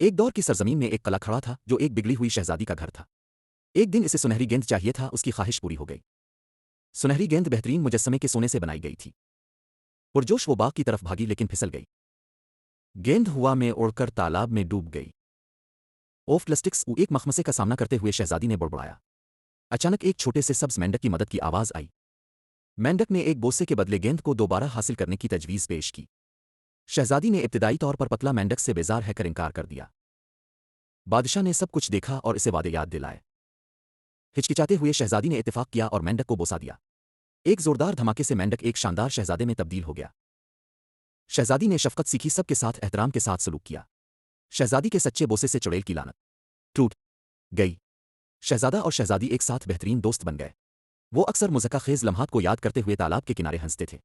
एक दौर की सरजमीन में एक कला खड़ा था जो एक बिगड़ी हुई शहजादी का घर था। एक दिन इसे सुनहरी गेंद चाहिए था, उसकी ख्वाहिश पूरी हो गई। सुनहरी गेंद बेहतरीन मुजस्समे के सोने से बनाई गई थी। पुरजोश वो बाग की तरफ भागी लेकिन फिसल गई। गेंद हवा में उड़कर तालाब में डूब गई। ओफ प्लास्टिक्स एक मखमसे का सामना करते हुए शहजादी ने बड़बड़ाया। अचानक एक छोटे से सब्ज मेंढक की मदद की आवाज आई। मेंढक ने एक बोसे के बदले गेंद को दोबारा हासिल करने की तजवीज़ पेश की। शहजादी ने इब्तिदाई तौर पर पतला मेंढक से बेजार है कर इनकार कर दिया। बादशाह ने सब कुछ देखा और इसे वादे याद दिलाए। हिचकिचाते हुए शहजादी ने इत्तेफाक किया और मेंढक को बोसा दिया। एक जोरदार धमाके से मेंढक एक शानदार शहजादे में तब्दील हो गया। शहजादी ने शफकत सीखी, सबके साथ एहतराम के साथ सलूक किया। शहजादी के सच्चे बोसे से चुड़ैल की लानत टूट गई। शहजादा और शहजादी एक साथ बेहतरीन दोस्त बन गए। वो अक्सर मुज़क्का खेज़ लम्हात को याद करते हुए तालाब के किनारे हंसते थे।